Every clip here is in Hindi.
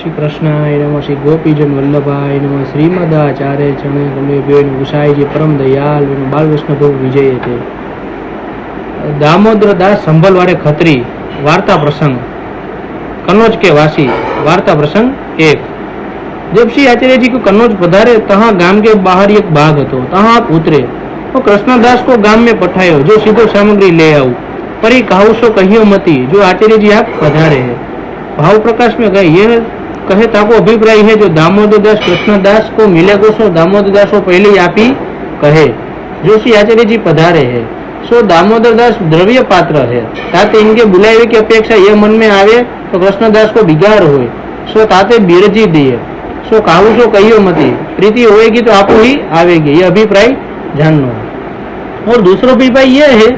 श्री कृष्णाय नमः। श्री गोपीजन वल्लभाय नमः। श्रीमदाचार्य चरण कमले गुसाई जी परम दयाल बाल कृष्ण प्रभु विजय थे। दामोदर दास संभलवाड़े खत्री वार्ता प्रसंग कन्नौज के वासी। वार्ता प्रसंग 1। जब श्री आचार्य जी को कन्नौज पधारे तहाँ गांव के बाहर एक बाग હતો। तहाँ आप उतरे तो कृष्णदास को गांव में पठायो जो सीधो सामग्री ले आऊ। परी कहावसो कहियो मती जो आचार्य जी आप पधारे है। भाव प्रकाश में गए यह कहे ताको अभिप्राय है जो दामोदर दास कृष्णदास को मिले को सो दामोदर दास को पहले ही आप ही कहे जो श्री आचार्य जी पधारे है सो दामोदर दास द्रव्य पात्र है। ताते इनके बुलावे की अपेक्षा यह मन में आवे तो कृष्णदास को बिगाड़ होए सो ताते बिरजी दिए सो काहू सो कहियो मती प्रीति होएगी तो आपको ही आवेगी। यह अभिप्राय जानना। और दूसरा अभिप्राय यह है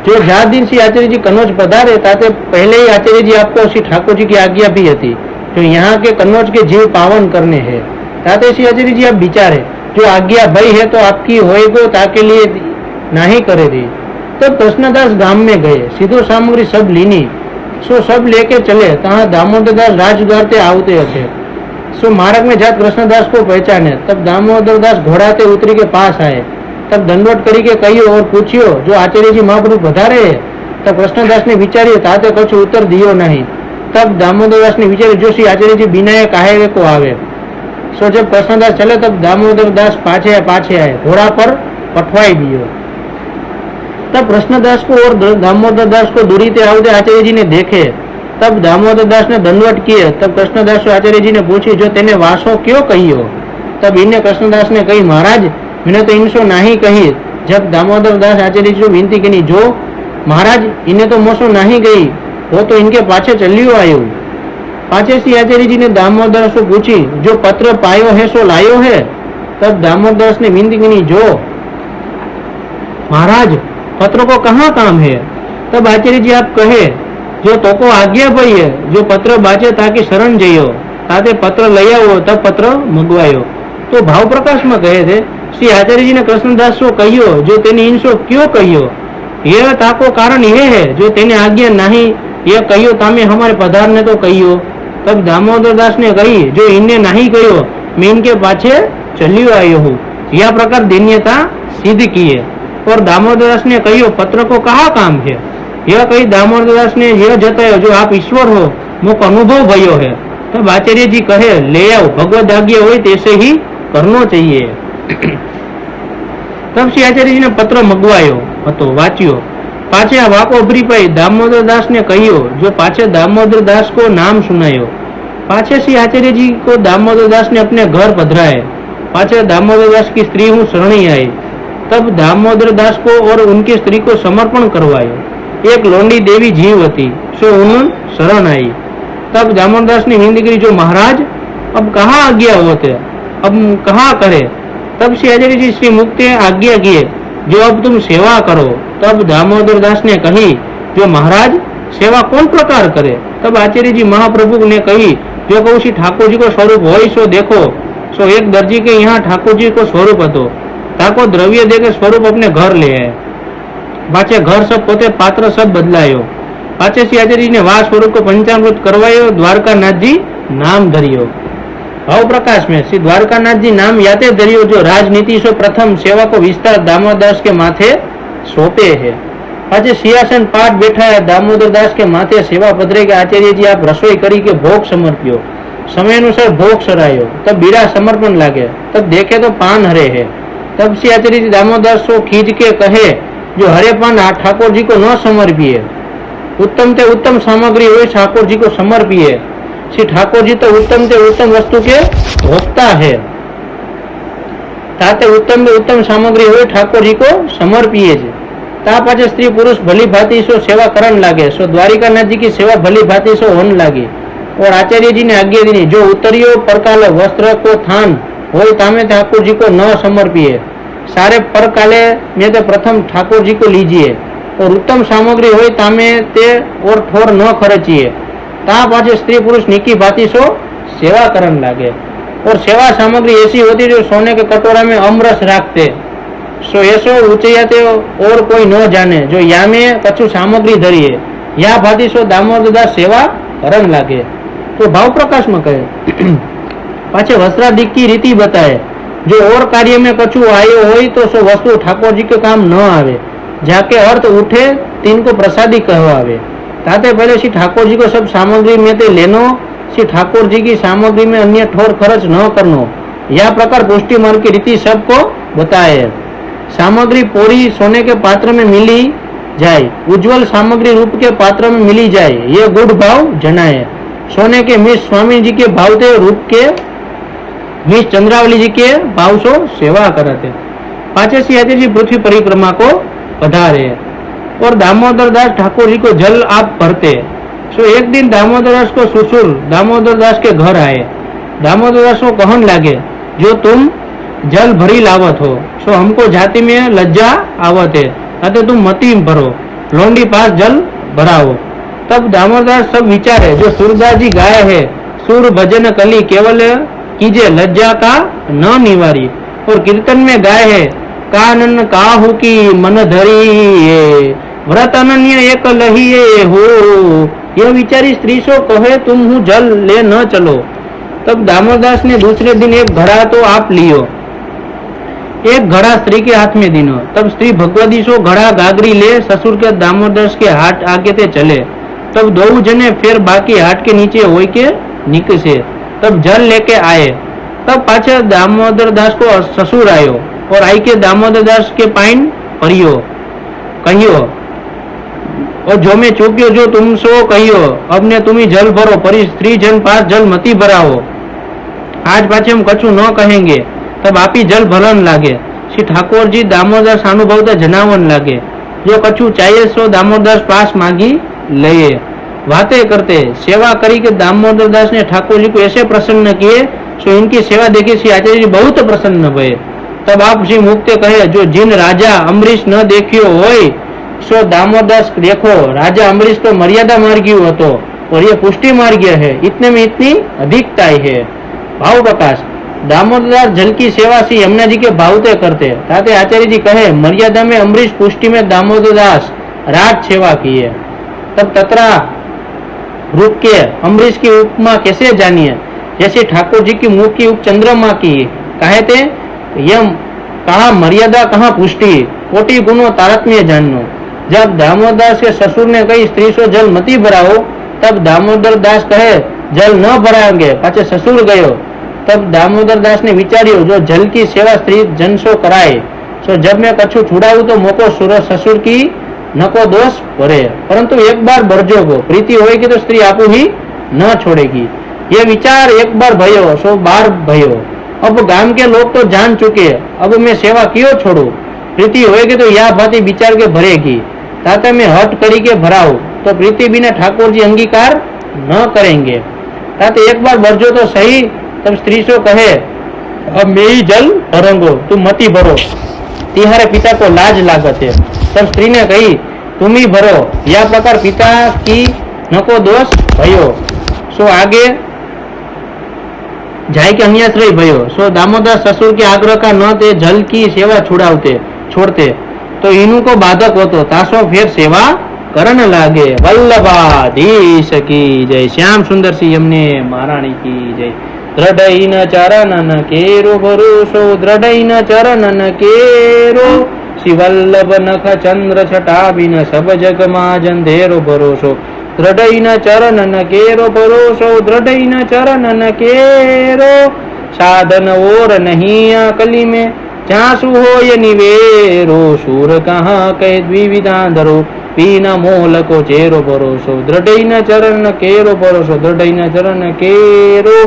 जो 4 दिन श्री आचार्य जी कन्नौज पधारे ताते पहले ही आचार्य जी आपको श्री ठाकुर जी की आज्ञा भी थी जो यहाँ के कन्नौज के जीव पावन करने हैं। ताते श्री आचार्य जी आप विचारे जो आज्ञा भई है तो आपकी होएगो ताके लिए नहीं करे दी। तब कृष्णदास गांव में गए सीधो सामग्री सब लीनी सो सब लेके चले। तहाँ दामोदर दास राजद्वार ते आवते थे सो मार्ग में जात कृष्णदास को पहचाने। तब दामोदर दास घोड़ा ते उतरी के पास आए। तब दंडवत करी के कहियो और पूछियो जो आचार्य जी महाप्रभु पधारे है। तब कृष्णदास ने विचारियो ताते कछु उत्तर दियो नहीं। तब दामोदर दास ने विचार्यो जो श्री आचार्य जी बिना काहे को आवे। सो जब कृष्णदास चले तब दामोदर दास पाछे आए घोड़ा पर पठवाई दियो। तब कृष्णदास को और दामोदर दास को दूरी ते आवते आचार्य जी ने देखे। तब दामोदर दास ने दंडवत किए। तब कृष्णदास आचार्य जी ने पूछी जो तेने वासो क्यों कहियो। तब इन्हें कृष्णदास ने कही महाराज मैंने तो इनसो नहीं कही। जब दामोदर दास आचार्य जी विनती की जो महाराज इन्हें तो मोसो नहीं गई वो तो इनके पाछे चलियो आयो। पाछे श्री आचार्य जी ने दामोदर से पूछी जो पत्र पायो है सो लायो है। तब दामोदर दास ने विनती की जो महाराज पत्र को कहाँ काम है। तब आचार्य जी आप कहे जो तो को आज्ञा भई है जो पत्र बाचे ताकि शरण जइयो ताते पत्र लई आवो तब पत्र मंगवायो। तो भाव प्रकाश में कहे थे श्री आचार्य जी ने कृष्णदास को कहियो जो तेने इनसो क्यों कहियो। यह ताको कारण यह है जो तेने आज्ञा नहीं यह कहियो तामे हमारे पधार ने तो कहियो। तब दामोदर दास ने कही जो इनने नहीं कहियो मैं इनके पाछे चलियो आयो हूँ। यह प्रकार धन्यता सिद्ध की है। और दामोदर दास ने कहियो पत्र को कहा काम है। यह कही दामोदर दास ने यह जतायो जो आप ईश्वर हो मुख अनुभव भयो है। तब आचार्य जी कहे ले आओ भगवद आज्ञा हो तैसे ही करना चाहिए। तब श्री आचार्य जी ने पत्र मंगवायो હતો वाच्यो। पाछे आ वाको अभिप्राय दामोदर दास ने कहियो जो पाछे दामोदर दास को नाम सुनायो। पाछे श्री आचार्य जी को दामोदर दास ने अपने घर पधराए। पाछे दामोदर दास की स्त्री हूँ शरणी आई। तब दामोदर दास को और उनकी स्त्री को समर्पण करवायो। एक लोंडी देवी जीव थी सो उन शरण आई। तब दामोदर दास ने विनती करी जो महाराज अब कहाँ आज्ञा होते अब कहाँ करे। तब श्री आचार्य जी श्री मुक्ति आज्ञा किए जो अब तुम सेवा करो। तब दामोदर दास ने कही जो महाराज सेवा कौन प्रकार करे। तब आचार्य जी महाप्रभु ने कही जो कहूँ श्री ठाकुर जी को स्वरूप हो सो देखो। सो एक दर्जी के यहाँ ठाकुर जी को स्वरूप હતો ताको द्रव्य दे के स्वरूप अपने घर ले आए। पाछे घर सब पोते पात्र सब बदलायो। पाछे श्री आचार्य जी ने वाह स्वरूप को पंचामृत करवायो। द्वारकानाथ जी नाम धरियो। भाव प्रकाश में श्री द्वारकानाथ जी नाम याते धरियो जो राजनीति से प्रथम सेवा को विस्तार दामोदर दास के माथे सौंपे है। पाछे सिंहासन पाठ बैठा है दामोदर दास के माथे सेवा पधरे के आचार्य जी आप रसोई करी के भोग समर्पियो। समय अनुसार भोग सरायो। तब बीड़ा समर्पण लागे। तब देखे तो पान हरे है। तब श्री आचार्य जी दामोदर सो खींच के कहे जो हरे पान ठाकुर जी को न समर्पिए। उत्तम ते उत्तम सामग्री हो ठाकुर जी को समर्पिए। श्री ठाकुर जी तो उत्तम ते उत्तम वस्तु के भोक्ता है ताते उत्तम ते उत्तम सामग्री हो ठाकुर जी को समर्पिए। ता पाछे स्त्री पुरुष भली भांति सो सेवा करन लागे। सो द्वारिकानाथ जी की सेवा भली भांति सो होने लगी। और आचार्य जी ने आज्ञा दी जो उतरियो परकाल वस्त्र को थान हो तामे ठाकुर जी को न समर्पिए। सारे परकाले में तो प्रथम ठाकुर जी को लीजिए। और उत्तम सामग्री हो तामे ते और ठोर न खर्चिए। ता पाछे स्त्री पुरुष निकी भांति सो सेवा करन लागे। और सेवा सामग्री ऐसी होती जो सोने के कटोरा में अमरस रखते सो ऐसो ऊंचाते और कोई न जाने जो यामे कछु सामग्री धरिए या भांति सो दामोदर दास सेवा करन लागे। तो भाव प्रकाश में कहे। पाछे वस्त्राधिक की रीति बताए, जो और कार्य में कछु आयो होय तो सो वस्तु ठाकुर जी के काम न आवे, जाके अर्थ उठे तीन को प्रसादी कहवावे। ताते पहले श्री ठाकुर जी को सब सामग्री में ते लेनो, श्री ठाकुर जी की सामग्री में अन्य ठोर खर्च न करनो, यह प्रकार पुष्टि मार्ग की रीति सबको बताए। सामग्री पूरी सोने के पात्र में मिली जाए, उज्जवल सामग्री रूप के पात्र में मिली जाए, ये गुड़ भाव जनाए। सोने के मिश स्वामी जी के भाव थे, रूप के मिश चंद्रावली जी के भाव सो सेवा करते। पाचे सिंह जी पृथ्वी परिक्रमा को पधारे और दामोदर दास ठाकुर जी को जल आप भरते। सो एक दिन दामोदर दास को ससुर दामोदर दास के घर आए। दामोदर दास को कहन लागे, जो तुम जल भरी लावत हो, सो हमको जाति में लज्जा आवत है, अतः तुम मती भरो, लोंडी पास जल भराओ। तब दामोदर दास सब विचारे, जो सूरदास जी गाय है, सूर भजन कली केवल कीजे लज्जा का न निवारी, और कीर्तन में गाय है, कानन काहू की मन धरी व्रत अनन्य एक लहिए हो। यह विचारी स्त्री सो कहे, तुम हूँ जल ले न चलो। तब दामोदास ने दूसरे दिन एक घड़ा तो आप लियो, एक घड़ा स्त्री के हाथ में दीनो। तब स्त्री भगवती सो घड़ा गागरी ले ससुर के दामोदर के हाथ आगे ते चले। तब दो जने फिर बाकी हाथ के नीचे हो के निकसे। तब जल लेके आए। तब पाछे दामोदर दास को ससुर आयो और आई के दामोदर दास के पाइन परियो, कहियो, और जो मैं चूक्यो जो तुम सो कहियो, अब ने तुम्ही जल भरो, परी स्त्री जन पास जल मती भराओ। आज पाछे हम कछु न कहेंगे। तब आपी जल भरन लागे। श्री ठाकुर जी दामोदर सानुभवता जनावन लागे, जो कछु चाहिए सो दामोदर पास मांगी लये। बातें करते सेवा करी के दामोदर दास ने ठाकुर जी को ऐसे प्रसन्न किए, सो इनकी सेवा देखी श्री आचार्य जी बहुत प्रसन्न भये। तब आप श्री मुक्ते कहे, जो जिन राजा अम्बरीश न देखियो होय सो दामोदर देखो। राजा अम्बरीश तो मर्यादा मार्गी હતો और ये पुष्टि मार्गीय है, इतने में इतनी अधिकता है। भाव प्रकाश दामोदर जल की सेवा श्री यमुना जी के भावते करते। ताते आचार्य जी कहे, मर्यादा में अम्बरीश, पुष्टि में दामोदर दास राज सेवा किए। तब तत्रा रूप के अम्बरीश की उपमा कैसे जानिए, जैसे ठाकुर जी की मुख की उप चंद्रमा की। कहे थे यह कहा मर्यादा कहा पुष्टि, कोटि गुणों तारतम्य जाननो। जब दामोदर के ससुर ने कही स्त्री सो जल मती भराओ, तब दामोदर दास कहे जल न भराएंगे, पाछे ससुर गयो। तब दामोदर दास ने विचार्यो, जो जल की सेवा स्त्री जन सो कराए, सो जब मैं कछु छुड़ाऊं तो मोको ससुर की नको दोष भरे, परंतु एक बार बरजो गो, प्रीति होगी तो स्त्री आपू ही न छोड़ेगी। ये विचार एक बार भयो सो बार भयो। अब गांव के लोग तो जान चुके, अब मैं सेवा क्यों छोड़ू, प्रीति होगी तो यह बातें विचार के भरेगी। ताते मैं हट करी के भराऊ तो प्रीति बिना ठाकुर जी अंगीकार न करेंगे। ताते एक बार बरजो तो सही। तब स्त्री सो कहे, अब मैं ही जल भरूंगो, तुम मती भरो, तिहारे पिता को लाज लागत है। तब स्त्री ने कही, तुम ही भरो। यह प्रकार पिता की नको दोष भयो। सो आगे जाय के अन्याश्रय भयो। सो दामोदर ससुर के आग्रह का न ते जल की सेवा छोड़ते तो इनु को बाधक होतो, तासो फिर सेवा करने लागे। वल्लभाधीश की जय। श्याम सुंदर सी यमुने महारानी की जय। दृढ़ चरणन केरो भरोसो, दृढ़ चरणन केरो, शिवल्लभ नख चंद्र छटा बिन सब जग माजन धेरो भरोसो। दृढ़ चरणन केरो भरोसो, दृढ़ चरणन केरो, साधन और नहीं कली में चासु हो ये निवेरो। सूर कहाँ कह द्विविधान धरो, पीना मोल को चेरो भरोसो। दृढ़ चरण केरो भरोसो, दृढ़ चरण केरो।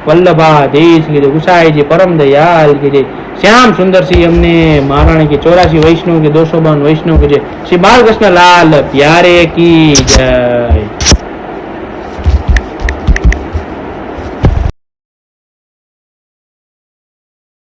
वल्लभाधीश की जय। गुसाई जी परम दयाल की जय। श्याम सुंदर सी हमने महारानी की 84 वैष्णव की 252 वैष्णव की जय। श्री बाल कृष्ण लाल प्यारे की जय।